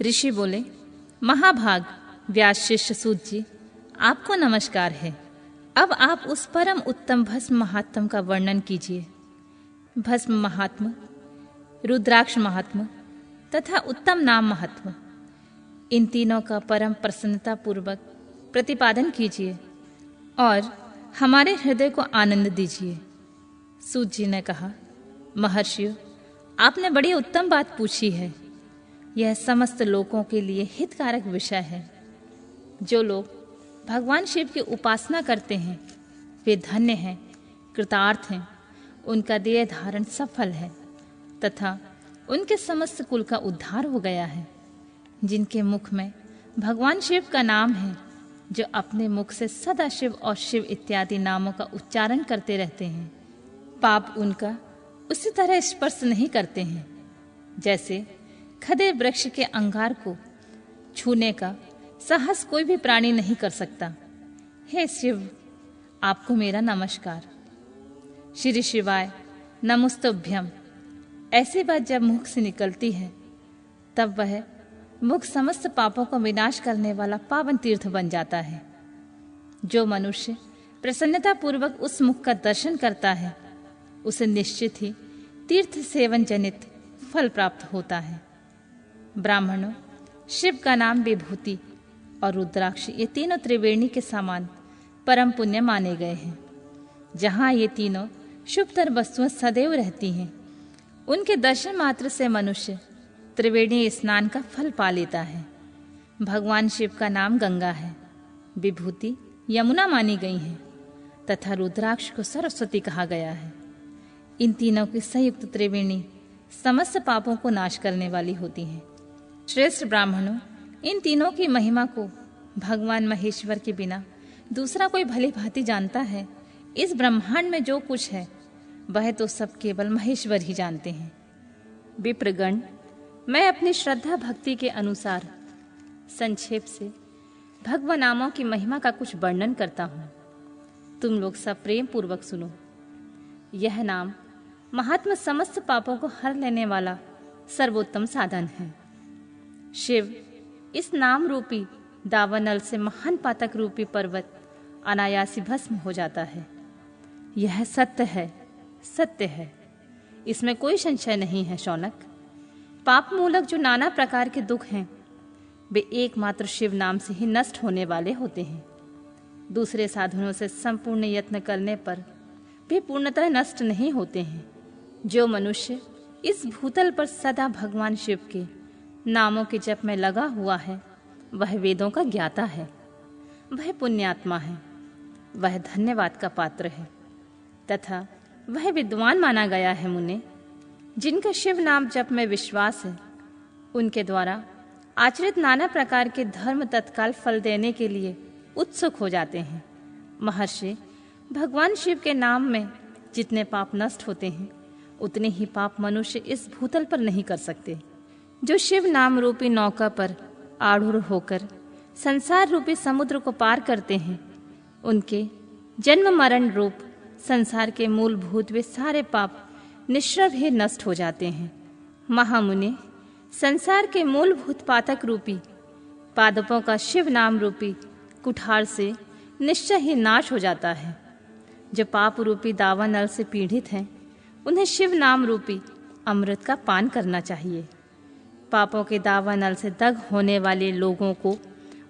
ऋषि बोले, महाभाग व्यास शिष्य सूत जी, आपको नमस्कार है। अब आप उस परम उत्तम भस्म महात्म का वर्णन कीजिए। भस्म महात्म, रुद्राक्ष महात्म तथा उत्तम नाम महात्म, इन तीनों का परम प्रसन्नता पूर्वक प्रतिपादन कीजिए और हमारे हृदय को आनंद दीजिए। सूत जी ने कहा, महर्षियों, आपने बड़ी उत्तम बात पूछी है। यह समस्त लोगों के लिए हितकारक विषय है। जो लोग भगवान शिव की उपासना करते हैं वे धन्य हैं, कृतार्थ हैं, उनका देह धारण सफल है तथा उनके समस्त कुल का उद्धार हो गया है। जिनके मुख में भगवान शिव का नाम है, जो अपने मुख से सदा शिव और शिव इत्यादि नामों का उच्चारण करते रहते हैं, पाप उनका उसी तरह स्पर्श नहीं करते हैं जैसे खदे वृक्ष के अंगार को छूने का साहस कोई भी प्राणी नहीं कर सकता। हे शिव, आपको मेरा नमस्कार। श्री शिवाय नमोस्तुभ्यम। ऐसी बात जब मुख से निकलती है तब वह मुख समस्त पापों का विनाश करने वाला पावन तीर्थ बन जाता है। जो मनुष्य प्रसन्नता पूर्वक उस मुख का दर्शन करता है उसे निश्चित ही तीर्थ सेवन जनित फल प्राप्त होता है। ब्राह्मणों, शिव का नाम विभूति और रुद्राक्ष ये तीनों त्रिवेणी के समान परम पुण्य माने गए हैं। जहाँ ये तीनों शुभतर वस्तुएं सदैव रहती हैं, उनके दर्शन मात्र से मनुष्य त्रिवेणी स्नान का फल पा लेता है। भगवान शिव का नाम गंगा है, विभूति यमुना मानी गई है तथा रुद्राक्ष को सरस्वती कहा गया है। इन तीनों की संयुक्त त्रिवेणी समस्त पापों को नाश करने वाली होती है। श्रेष्ठ ब्राह्मणों, इन तीनों की महिमा को भगवान महेश्वर के बिना दूसरा कोई भली भांति जानता है। इस ब्रह्मांड में जो कुछ है वह तो सब केवल महेश्वर ही जानते हैं। विप्रगण, मैं अपनी श्रद्धा भक्ति के अनुसार संक्षेप से भगवान नामों की महिमा का कुछ वर्णन करता हूँ। तुम लोग सब प्रेम पूर्वक सुनो। यह नाम महात्मा समस्त पापों को हर लेने वाला सर्वोत्तम साधन है। शिव इस नाम रूपी दावानल से महान पातक रूपी पर्वत अनायासी भस्म हो जाता है। यह सत्य है, सत्य है, इसमें कोई संशय नहीं है शौनक। पाप मूलक जो नाना प्रकार के दुख हैं वे एकमात्र शिव नाम से ही नष्ट होने वाले होते हैं। दूसरे साधनों से संपूर्ण यत्न करने पर वे पूर्णतः नष्ट नहीं होते हैं। जो मनुष्य इस भूतल पर सदा भगवान शिव के नामों के जप में लगा हुआ है वह वेदों का ज्ञाता है, वह पुण्यात्मा है, वह धन्यवाद का पात्र है तथा वह विद्वान माना गया है। मुने, जिनका शिव नाम जप में विश्वास है उनके द्वारा आचरित नाना प्रकार के धर्म तत्काल फल देने के लिए उत्सुक हो जाते हैं। महर्षि, भगवान शिव के नाम में जितने पाप नष्ट होते हैं उतने ही पाप मनुष्य इस भूतल पर नहीं कर सकते। जो शिव नाम रूपी नौका पर आरूढ़ होकर संसार रूपी समुद्र को पार करते हैं उनके जन्म मरण रूप संसार के मूलभूत वे सारे पाप निश्चय ही नष्ट हो जाते हैं। महामुनि, संसार के मूलभूत पातक रूपी पादपों का शिव नाम रूपी कुठार से निश्चय ही नाश हो जाता है। जो पाप रूपी दावानल से पीड़ित हैं उन्हें शिव नाम रूपी अमृत का पान करना चाहिए। पापों के दावानल से दग होने वाले लोगों को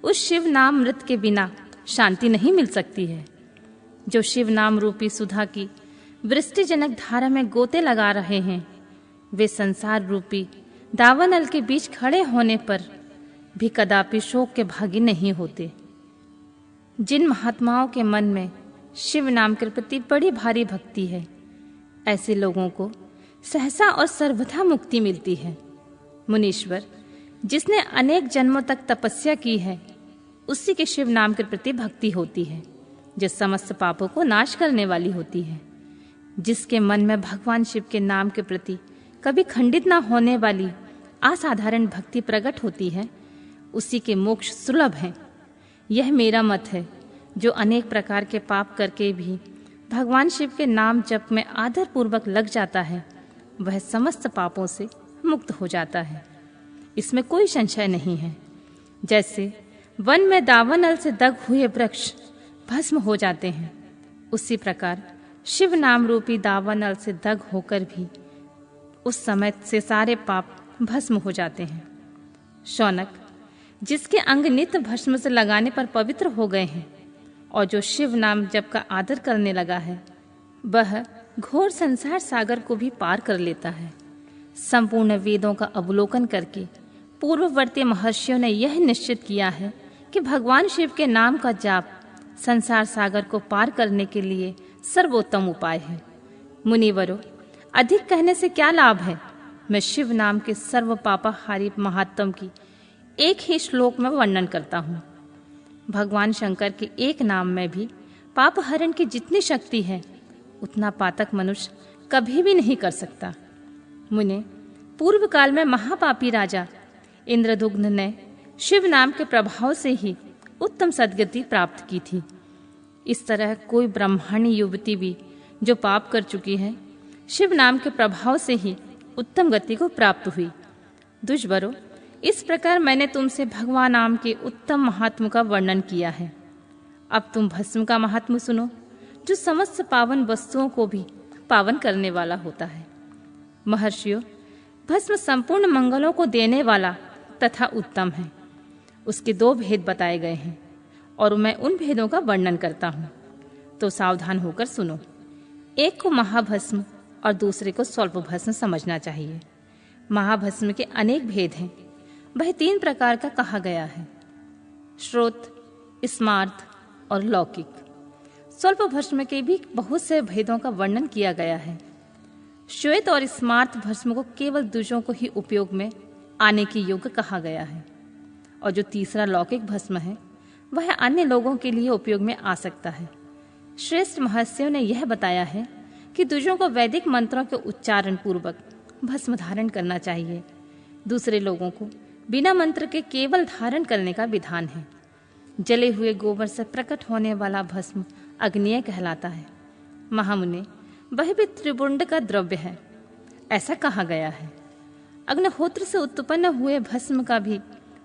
उस शिव नाम अमृत के बिना शांति नहीं मिल सकती है। जो शिव नाम रूपी सुधा की वृष्टिजनक धारा में गोते लगा रहे हैं वे संसार रूपी दावानल के बीच खड़े होने पर भी कदापि शोक के भागी नहीं होते। जिन महात्माओं के मन में शिव नाम के प्रति बड़ी भारी भक्ति है ऐसे लोगों को सहसा और सर्वथा मुक्ति मिलती है। मुनीश्वर, जिसने अनेक जन्मों तक तपस्या की है उसी के शिव नाम के प्रति भक्ति होती है जो समस्त पापों को नाश करने वाली होती है। जिसके मन में भगवान शिव के नाम के प्रति कभी खंडित न होने वाली असाधारण भक्ति प्रकट होती है उसी के मोक्ष सुलभ है। यह मेरा मत है। जो अनेक प्रकार के पाप करके भी भगवान शिव के नाम जप में आदर पूर्वक लग जाता है वह समस्त पापों से मुक्त हो जाता है। इसमें कोई संशय नहीं है। जैसे वन में दावानल से दग हुए वृक्ष भस्म हो जाते हैं, उसी प्रकार शिव नाम रूपी दावानल से दग होकर भी उस समय से सारे पाप भस्म हो जाते हैं। शौनक, जिसके अंग नित्य भस्म से लगाने पर पवित्र हो गए हैं और जो शिव नाम जप का आदर करने लगा है, वह घोर संसार सागर को भी पार कर लेता है। संपूर्ण वेदों का अवलोकन करके पूर्ववर्ती महर्षियों ने यह निश्चित किया है कि भगवान शिव के नाम का जाप संसार सागर को पार करने के लिए सर्वोत्तम उपाय है। मुनिवरों, अधिक कहने से क्या लाभ है। मैं शिव नाम के सर्व पापाहारी महात्म की एक ही श्लोक में वर्णन करता हूँ। भगवान शंकर के एक नाम में भी पाप हरण की जितनी शक्ति है, उतना पातक मनुष्य कभी भी नहीं कर सकता। मुने, पूर्व काल में महापापी राजा इंद्रदुग्न ने शिव नाम के प्रभाव से ही उत्तम सद्गति प्राप्त की थी। इस तरह कोई ब्राह्मणी युवती भी जो पाप कर चुकी है, शिव नाम के प्रभाव से ही उत्तम गति को प्राप्त हुई। दुष्वरों, इस प्रकार मैंने तुमसे भगवान नाम के उत्तम महात्म का वर्णन किया है। अब तुम भस्म का महात्म सुनो, जो समस्त पावन वस्तुओं को भी पावन करने वाला होता है। महर्षियों, भस्म संपूर्ण मंगलों को देने वाला तथा उत्तम है। उसके 2 भेद बताए गए हैं और मैं उन भेदों का वर्णन करता हूँ, तो सावधान होकर सुनो। एक को महाभस्म और दूसरे को स्वल्प भस्म समझना चाहिए। महाभस्म के अनेक भेद हैं। वह 3 प्रकार का कहा गया है: श्रोत, स्मार्त और लौकिक। स्वल्प भस्म के भी बहुत से भेदों का वर्णन किया गया है। श्वेत और स्मार्त भस्म को केवल द्विजों को ही उपयोग में आने की योग्य कहा गया है, और जो तीसरा लौकिक भस्म है, वह अन्य लोगों के लिए उपयोग में आ सकता है। श्रेष्ठ महर्षियों ने यह बताया है कि द्विजों को वैदिक मंत्रों के उच्चारण पूर्वक भस्म धारण करना चाहिए। दूसरे लोगों को बिना मंत्र के केवल धारण करने का विधान है। जले हुए गोबर से प्रकट होने वाला भस्म अग्नेय कहलाता है। महामुने, वह भी त्रिपुंड का द्रव्य है, ऐसा कहा गया है। अग्निहोत्र से उत्पन्न हुए भस्म का भी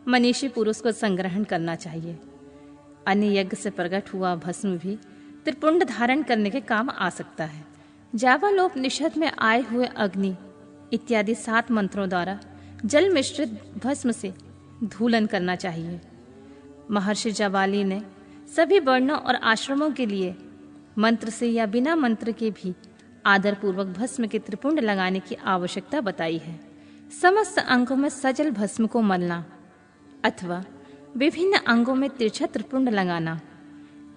मनीषी पुरुष को संग्रहण करना चाहिए। अन्य यज्ञ से प्रकट हुआ भस्म भी त्रिपुंड धारण करने के काम आ सकता है। जावालोपनिषद में आए हुए अग्नि इत्यादि 7 मंत्रों द्वारा जल मिश्रित भस्म से धूलन करना चाहिए। महर्षि जाबाली ने सभी वर्णों और आश्रमों के लिए मंत्र से या बिना मंत्र के भी आदर पूर्वक भस्म के त्रिपुंड लगाने की आवश्यकता बताई है। समस्त अंगों में सजल भस्म को मलना अथवा विभिन्न अंगों में तिरछा त्रिपुंड लगाना,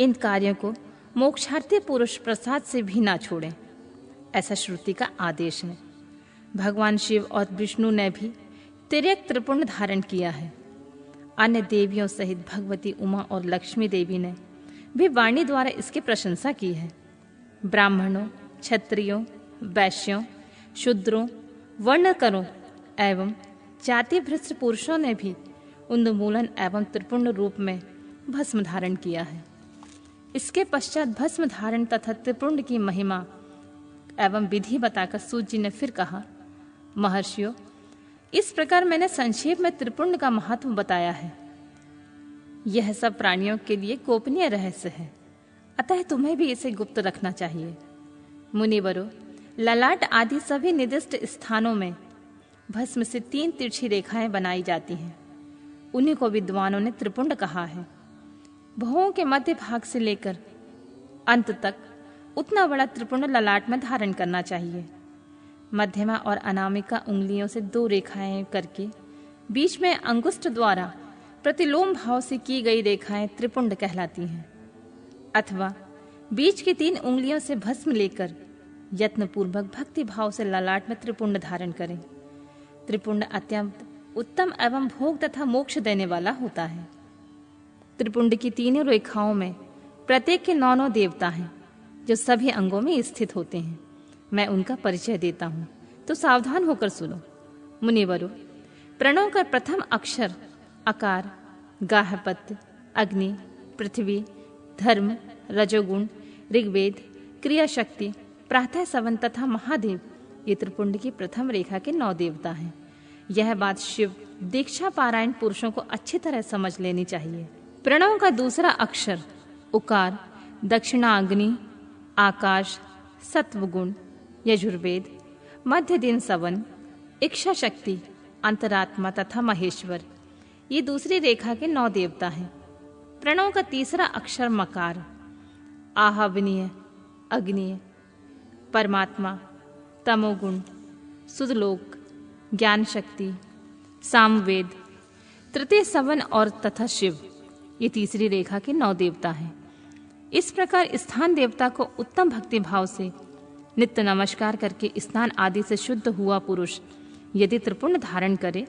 इन कार्यों को मोक्षार्थी पुरुष प्रसाद से भी ना छोड़ें, ऐसा श्रुति का आदेश है। भगवान शिव और विष्णु ने भी तिर्यक त्रिपुंड धारण किया है। अन्य देवियों सहित भगवती उमा और लक्ष्मी देवी ने भी वाणी द्वारा इसकी प्रशंसा की है। ब्राह्मणों, क्षत्रियों, वैश्यों, शूद्रों, वर्णकरों एवं जाति भ्रष्ट पुरुषों ने भी उन्मूलन एवं त्रिपुंड रूप में भस्म धारण किया है। इसके पश्चात भस्म धारण तथा त्रिपुंड की महिमा एवं विधि बताकर सूत जी ने फिर कहा, महर्षियों, इस प्रकार मैंने संक्षेप में त्रिपुंड का महत्व बताया है। यह सब प्राणियों के लिए गोपनीय रहस्य है, अतः तुम्हें भी इसे गुप्त रखना चाहिए। मुनिवरों, ललाट आदि सभी निर्दिष्ट स्थानों में भस्म से 3 तिरछी रेखाएं बनाई जाती हैं। उन्हीं को विद्वानों ने त्रिपुंड कहा है। भौहों के मध्य भाग से लेकर अंत तक उतना बड़ा त्रिपुंड ललाट में धारण करना चाहिए। मध्यमा और अनामिका उंगलियों से 2 रेखाएं करके बीच में अंगुष्ठ द्वारा प्रतिलोम भाव से की गई रेखाएं त्रिपुंड कहलाती हैं। अथवा बीच की 3 उंगलियों से भस्म लेकर यत्न पूर्वक भक्ति भाव से ललाट में त्रिपुंड धारण करें। त्रिपुंड अत्यंत उत्तम एवं भोग तथा मोक्ष देने वाला होता है। त्रिपुंड की 3 रेखाओं में प्रत्येक के 9 देवता हैं, जो सभी अंगों में स्थित होते हैं। मैं उनका परिचय देता हूँ, तो सावधान होकर सुनो। मुनिवरों, प्रणव का प्रथम अक्षर अकार, गार्हपत्य, अग्नि, पृथ्वी, धर्म, रजोगुण, ऋग्वेद, क्रिया शक्ति, प्रातः सवन तथा महादेव, ये त्रिपुंड की प्रथम रेखा के 9 देवता हैं। यह बात शिव दीक्षा पारायण पुरुषों को अच्छी तरह समझ लेनी चाहिए। प्रणव का दूसरा अक्षर उकार, दक्षिणाग्नि, आकाश, सत्वगुण, यजुर्वेद, मध्य दिन सवन, इच्छा शक्ति, अंतरात्मा तथा महेश्वर, ये दूसरी रेखा के 9 देवता हैं। प्रणव का तीसरा अक्षर मकार, आहवनीय, अग्निय, परमात्मा, तमोगुण, सुदलोक, ज्ञान शक्ति, सामवेद, तृतीय सवन और तथा शिव, ये तीसरी रेखा के 9 देवता हैं। इस प्रकार स्थान देवता को उत्तम भक्ति भाव से नित्य नमस्कार करके स्नान आदि से शुद्ध हुआ पुरुष यदि त्रिपुंड धारण करे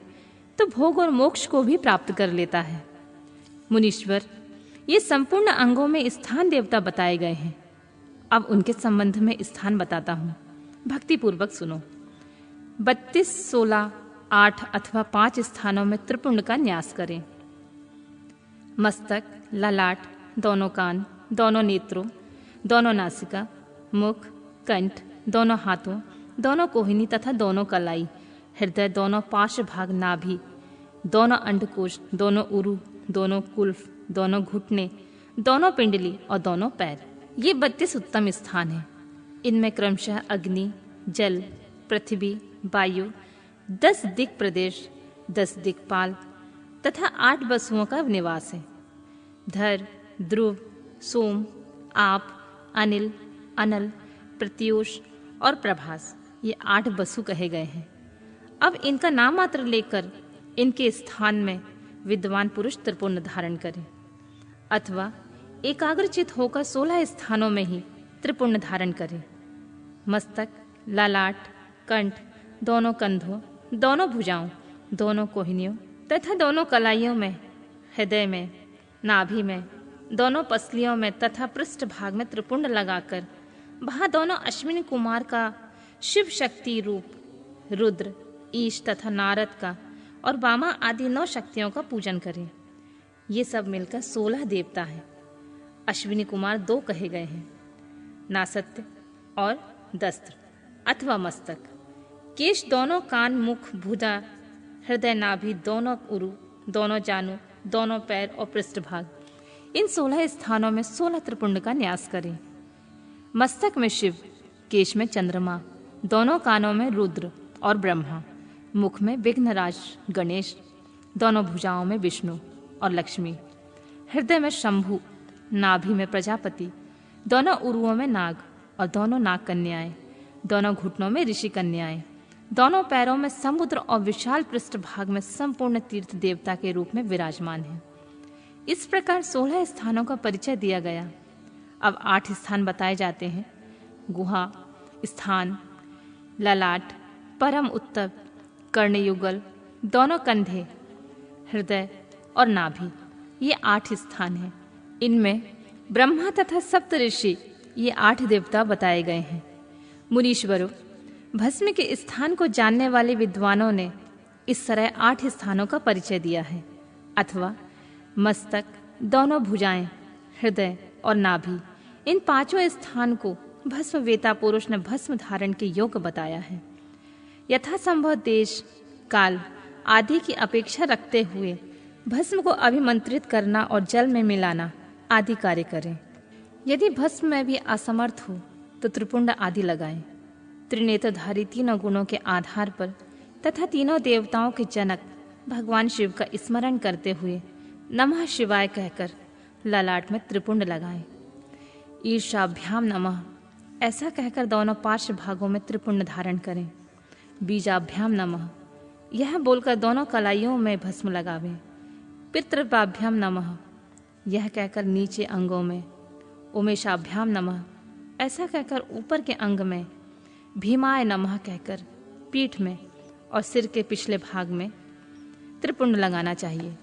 तो भोग और मोक्ष को भी प्राप्त कर लेता है। मुनीश्वर, ये संपूर्ण अंगों में स्थान देवता बताए गए हैं। अब उनके संबंध में स्थान बताता हूँ, भक्ति पूर्वक सुनो। 32, 16, 8 अथवा 5 स्थानों में त्रिपुंड का न्यास करें। मस्तक, ललाट, दोनों कान, दोनों नेत्रों, दोनों नासिका, मुख, कंठ, दोनों हाथों, दोनों कोहिनी तथा दोनों कलाई, हृदय, दोनों पार्श्व भाग नाभि, दोनों अंडकोश, दोनों उरु, दोनों कुल्फ, दोनों घुटने, दोनों पिंडली और दोनों पैर, ये 32 उत्तम स्थान हैं। इनमें क्रमशः अग्नि, जल, पृथ्वी, वायु, 10 दिक् प्रदेश, 10 दिक्पाल तथा 8 वसुओं का निवास है। धर, ध्रुव, सोम, आप, अनिल, अनल, प्रत्यूष और प्रभास, ये 8 वसु कहे गए हैं। अब इनका नाम मात्र लेकर इनके स्थान में विद्वान पुरुष त्रिपुंड धारण करें अथवा एकाग्रचित होकर 16 स्थानों में ही त्रिपुंड धारण करें। मस्तक, ललाट, कंठ, दोनों कंधों, दोनों भुजाओं, दोनों कोहिनियों तथा दोनों कलाइयों में, हृदय में, नाभि में, दोनों पसलियों में तथा पृष्ठ भाग में त्रिपुंड लगाकर वहां दोनों अश्विनी कुमार का शिव शक्ति रूप रुद्र, ईश तथा नारद का और वामा आदि 9 शक्तियों का पूजन करें। ये सब मिलकर 16 देवता हैं। अश्विनी कुमार 2 कहे गए हैं, नासत्य और दस्त्र अथवा मस्तक, केश, दोनों कान, मुख, भुजा, हृदय, नाभि, दोनों उरु, दोनों जानु, दोनों पैर और पृष्ठभाग, इन 16 स्थानों में 16 त्रिपुंड का न्यास करें। मस्तक में शिव, केश में चंद्रमा, दोनों कानों में रुद्र और ब्रह्मा, मुख में विघ्नराज गणेश, दोनों भुजाओं में विष्णु और लक्ष्मी, हृदय में शंभु, नाभि में प्रजापति, दोनों उरुओं में नाग और दोनों नाग कन्याएं, दोनों घुटनों में ऋषि कन्याएं, दोनों पैरों में समुद्र और विशाल पृष्ठ भाग में संपूर्ण तीर्थ देवता के रूप में विराजमान है। इस प्रकार 16 स्थानों का परिचय दिया गया। अब 8 स्थान बताए जाते हैं। गुहा, स्थान, ललाट, परम उत्तर, कर्णयुगल, दोनों कंधे, हृदय और नाभि, ये 8 स्थान हैं। इनमें ब्रह्मा तथा सप्त ऋषि, ये 8 देवता बताए गए हैं। मुनीश्वरों, भस्म के स्थान को जानने वाले विद्वानों ने इस तरह 8 स्थानों का परिचय दिया है, अथवा मस्तक, दोनों भुजाएं, हृदय और नाभि, इन 5 स्थान को भस्म वेता पुरुष ने भस्म धारण के योग्य बताया है। यथासंभव देश, काल आदि की अपेक्षा रखते हुए भस्म को अभिमंत्रित करना और जल में मिलाना आदि कार्य करें। यदि भस्म में भी असमर्थ हो तो त्रिपुंड आदि लगाएं। त्रिनेत्रधारी तीनों गुणों के आधार पर तथा तीनों देवताओं के जनक भगवान शिव का स्मरण करते हुए नमः शिवाय कहकर ललाट में त्रिपुंड लगाएं। ईशाभ्याम नमः ऐसा कहकर दोनों पार्श्व भागों में त्रिपुंड धारण करें। बीजाभ्याम नमः यह बोलकर दोनों कलाइयों में भस्म लगावें। पितृपाभ्याम नमः यह कहकर नीचे अंगों में। उमेशाभ्याम नमः ऐसा कहकर ऊपर के अंग में। भीमाय नमः कहकर पीठ में और सिर के पिछले भाग में त्रिपुंड लगाना चाहिए।